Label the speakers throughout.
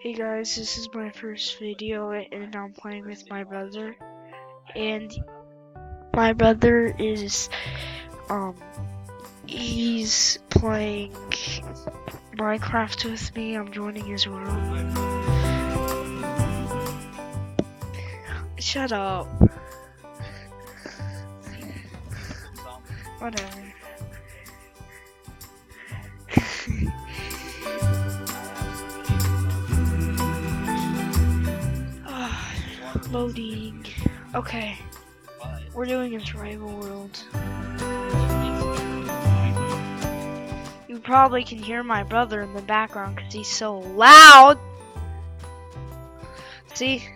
Speaker 1: Hey guys, this is my first video and I'm playing with my brother. And my brother is, he's playing Minecraft with me. I'm joining his world. Shut up. Whatever. Loading. Okay. We're doing a survival world. You probably can hear my brother in the background because he's so loud. See?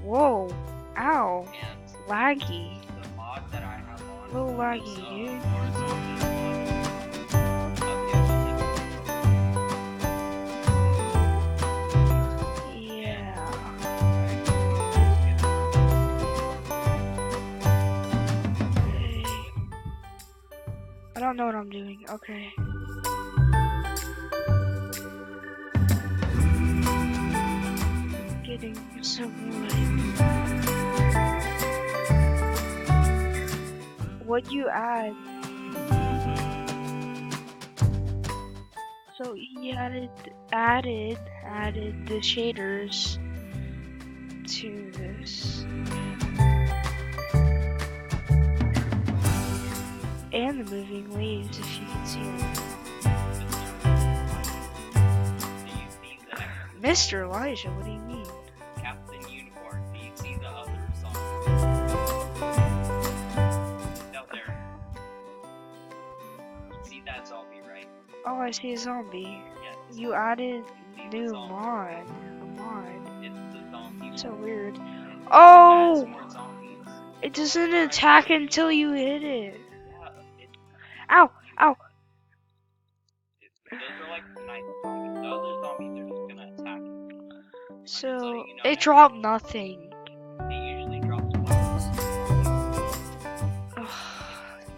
Speaker 1: Whoa. Ow. Laggy. A little laggy, dude. I don't know what I'm doing. Okay. Getting some wood. What'd you add? So he added the shaders to this. And the moving waves, if you can see it. Mr. Elijah, what do you mean?
Speaker 2: Captain Unicorn, do you see the other song? Out there. You see that zombie, right?
Speaker 1: Oh, I see a zombie.
Speaker 2: Yes.
Speaker 1: You added new
Speaker 2: zombie.
Speaker 1: mod. A mod.
Speaker 2: It's the zombie.
Speaker 1: So weird.
Speaker 2: Add
Speaker 1: Oh!
Speaker 2: some more zombies.
Speaker 1: It doesn't attack until you hit it.
Speaker 2: Yeah,
Speaker 1: Ow! Ow!
Speaker 2: those are like nice zombies. The other zombies are just gonna attack you.
Speaker 1: So, it dropped nothing.
Speaker 2: It usually drops bombs.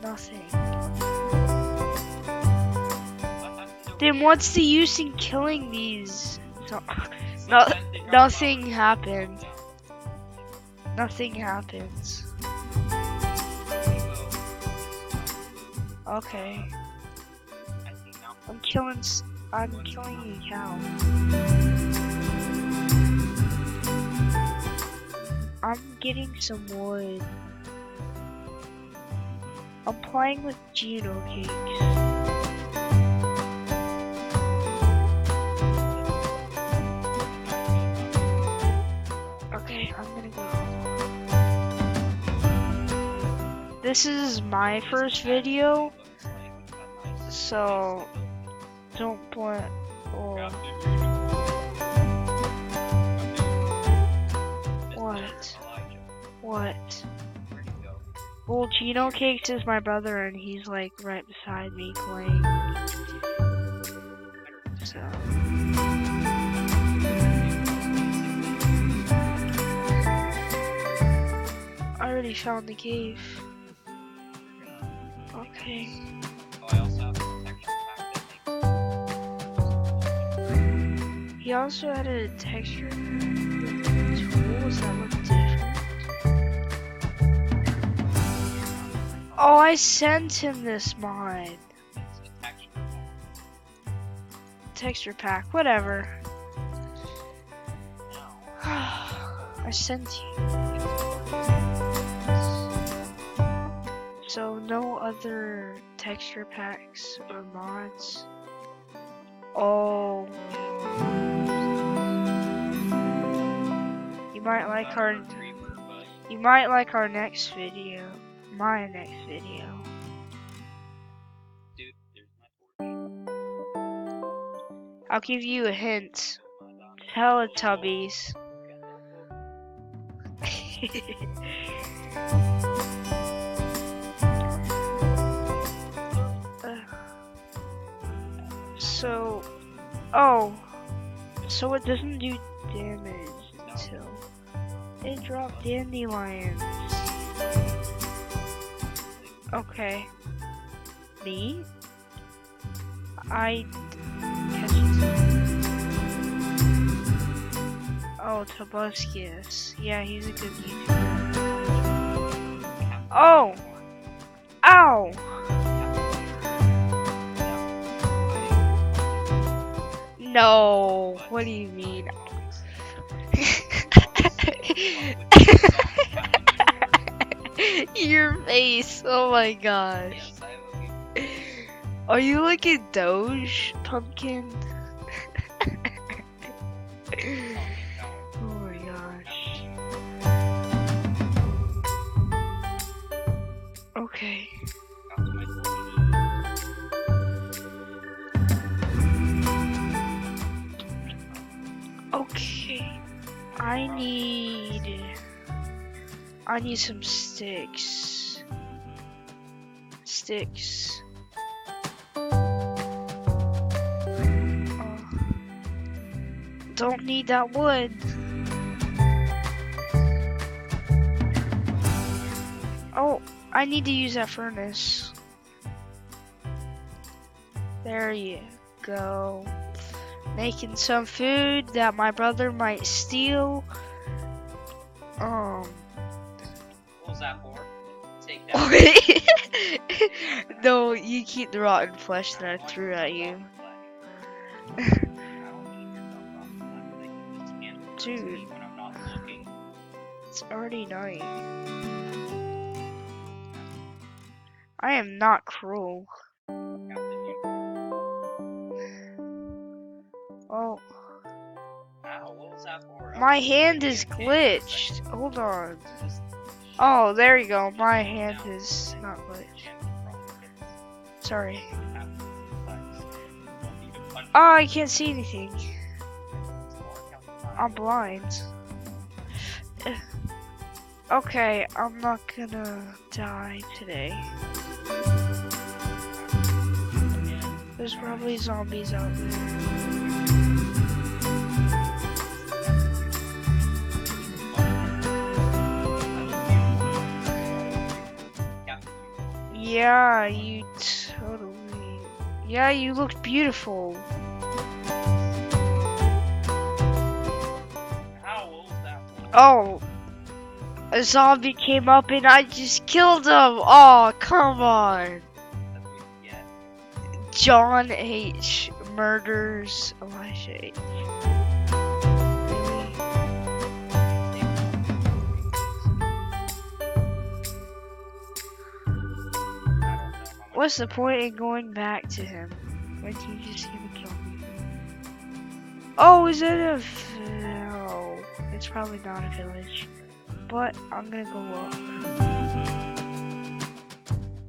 Speaker 1: Nothing.
Speaker 2: What happened to
Speaker 1: Then what's the use in killing these?
Speaker 2: Sometimes they drop
Speaker 1: Nothing
Speaker 2: bombs.
Speaker 1: happened. Nothing happens. Okay.
Speaker 2: I see now.
Speaker 1: I'm killing a cow. I'm getting some wood. I'm playing with Geno cakes. Okay, I'm gonna go. This is my first video, so don't play. Oh, what? What? Well, Geno Cakes is my brother, and he's like right beside me playing. So. I already found the cave. Okay. He also added a texture with tools that look different. Oh, I sent him this mod. Texture pack, whatever. I sent you. So no other texture packs or mods. Oh. You might like our next video. My next video.
Speaker 2: Dude, there's my torch.
Speaker 1: I'll give you a hint. Teletubbies. So it doesn't do damage until it dropped dandelions. Okay. Me? I catch it. Oh, Tobuscus. Yeah, he's a good YouTuber. Oh! Ow! No. What do you mean? Your face. Oh my gosh.
Speaker 2: Yes, I will be.
Speaker 1: Are you looking Doge, Pumpkin? Oh my gosh. Okay. Okay. I need some sticks. Sticks. Don't need that wood. Oh, I need to use that furnace. There you go. Making some food that my brother might steal.
Speaker 2: What was that for? Take that.
Speaker 1: No, you keep the rotten flesh that I threw at you. Dude.
Speaker 2: When I'm not looking.
Speaker 1: It's already night. I am not cruel. Oh,
Speaker 2: Ow, what was that for?
Speaker 1: my hand is glitched. Hold on. Oh, there you go. My hand is not glitched. Sorry. Oh, I can't see anything. I'm blind. Okay, I'm not gonna die today. There's probably zombies out there. Yeah, you totally. Yeah, you look beautiful. Oh, a zombie came up and I just killed him. Oh, come on. John H. murders Elijah H. Really? What's the point in going back to him when he's just gonna kill me? Oh, is it a... No, it's probably not a village. But I'm gonna go look.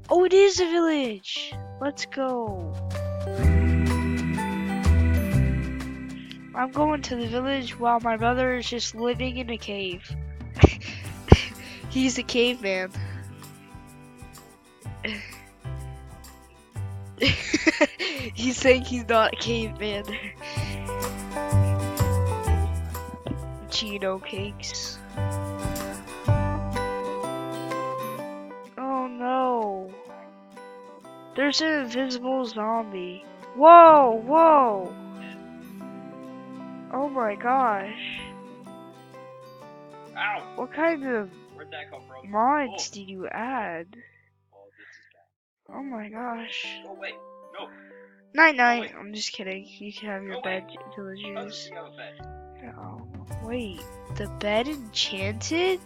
Speaker 1: Oh, it is a village! Let's go. I'm going to the village while my brother is just living in a cave. He's a caveman. He's saying he's not a caveman. Cheeto cakes. Oh no. There's an invisible zombie. Whoa, whoa. Oh my gosh.
Speaker 2: Ow!
Speaker 1: What kind of
Speaker 2: Where'd that come from?
Speaker 1: mods did you add?
Speaker 2: Oh, this is bad.
Speaker 1: Oh my gosh.
Speaker 2: Oh, wait. No.
Speaker 1: Night night.
Speaker 2: wait.
Speaker 1: I'm just kidding. You can have your
Speaker 2: Oh,
Speaker 1: bed,
Speaker 2: wait.
Speaker 1: villagers.
Speaker 2: You have a bed.
Speaker 1: Oh, wait. The bed enchanted?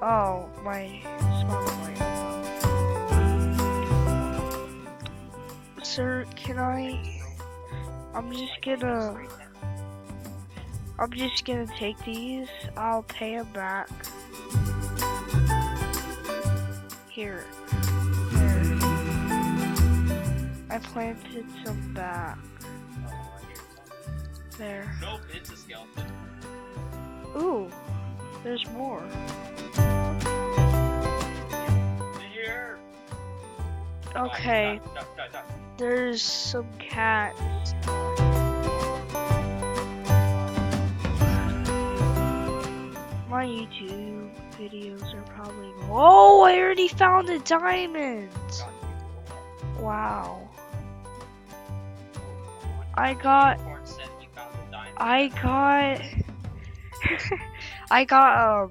Speaker 1: Oh, my spotlight. Sir, can I? I'm just gonna take these. I'll pay them back. Here. There. I planted some back.
Speaker 2: Oh, I hear something.
Speaker 1: There.
Speaker 2: Nope, it's a skeleton.
Speaker 1: Ooh, there's more.
Speaker 2: Here.
Speaker 1: Okay,
Speaker 2: Die.
Speaker 1: there's some cats. My YouTube videos are probably. Oh, I already found a diamond! Wow. I got I got I got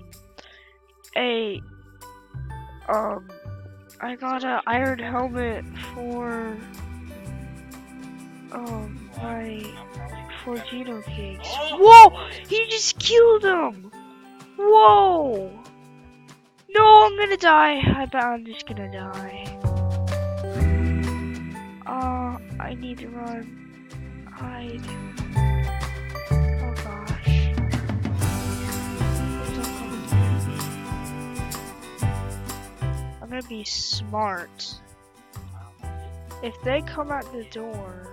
Speaker 1: I got a iron helmet for for Geno Cakes. Whoa! He just killed him! Whoa! No, I'm gonna die. I bet I'm just gonna die. I need to run. Hide. Oh gosh. I'm gonna be smart. If they come out the door...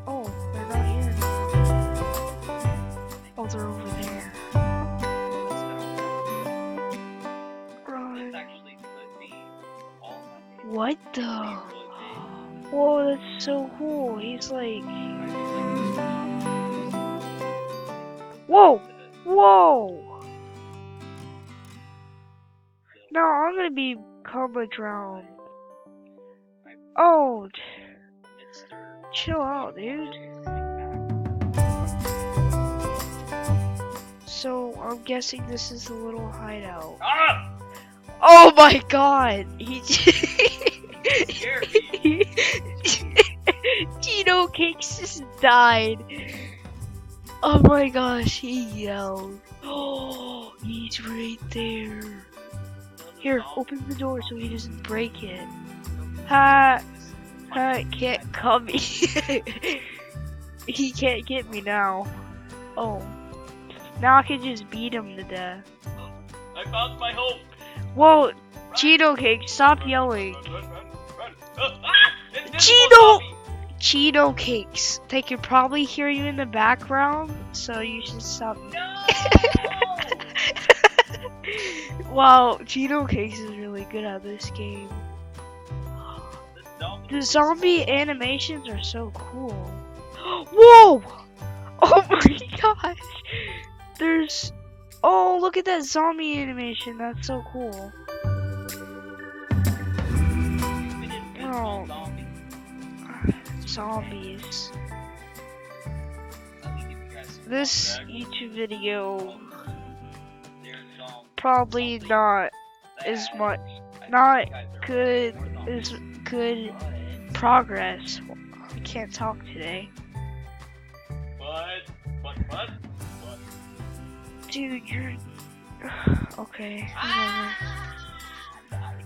Speaker 1: Oh, they're not here now. Oh, they're over there. Run. What the? Whoa, that's so cool. He's like... Whoa! Whoa! No, I'm gonna become a drown. Oh, chill out, dude. So, I'm guessing this is a little hideout.
Speaker 2: Ah!
Speaker 1: Oh my god! He
Speaker 2: Scared me.
Speaker 1: Geno Cakes just died. Oh my gosh, he yelled. Oh, he's right there. Here, open the door so he doesn't break it. Ha! Ha! Can't come me. He can't get me now. Oh. Now I can just beat him to death.
Speaker 2: I found my hope.
Speaker 1: Whoa! Geno Cakes, stop yelling.
Speaker 2: Run. Invisible
Speaker 1: Geno!
Speaker 2: zombie.
Speaker 1: Geno Cakes. They can probably hear you in the background, so you should stop.
Speaker 2: No!
Speaker 1: Wow, Geno Cakes is really good at this game. The zombie animations are so cool. Whoa! Oh my gosh! There's... Oh, look at that zombie animation. That's so cool. Oh. Zombies. This YouTube video probably not as much, not good as good progress. I can't talk today.
Speaker 2: What?
Speaker 1: Dude, you're okay. Whatever.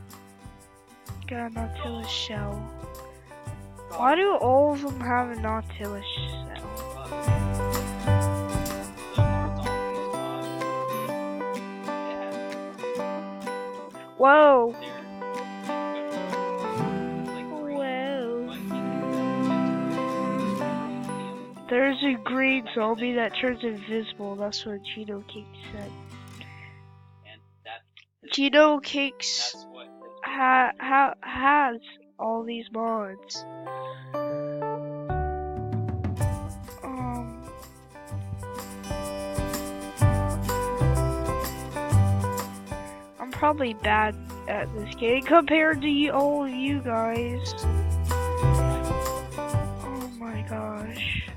Speaker 1: Got a Nautilus shell. Why do all of them have a Nautilus shell? Whoa! Whoa! There's a green zombie that turns invisible. That's what Geno Cakes said. Geno Cakes has all these mods. I'm probably bad at this game compared to all of you guys. Oh my gosh.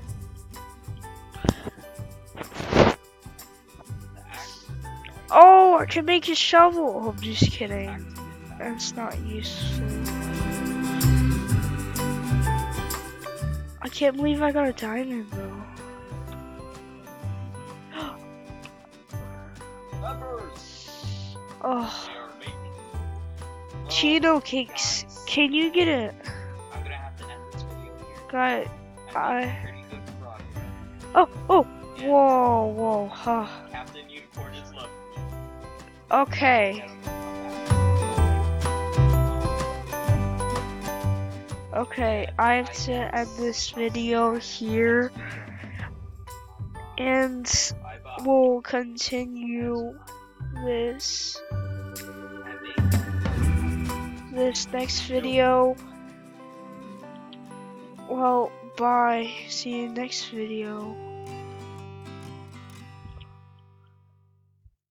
Speaker 1: Oh, I can make a shovel. Oh, I'm just kidding. That's not useful. I can't believe I got a diamond though. Oh. Geno Cakes, can you get it?
Speaker 2: I'm gonna have to end this video here.
Speaker 1: Got it.
Speaker 2: Pretty good progress.
Speaker 1: Oh. Whoa, huh.
Speaker 2: Captain Unicorn is left.
Speaker 1: Okay. Okay, I have to end this video here. And we'll continue this next video. Well, bye. See you next video.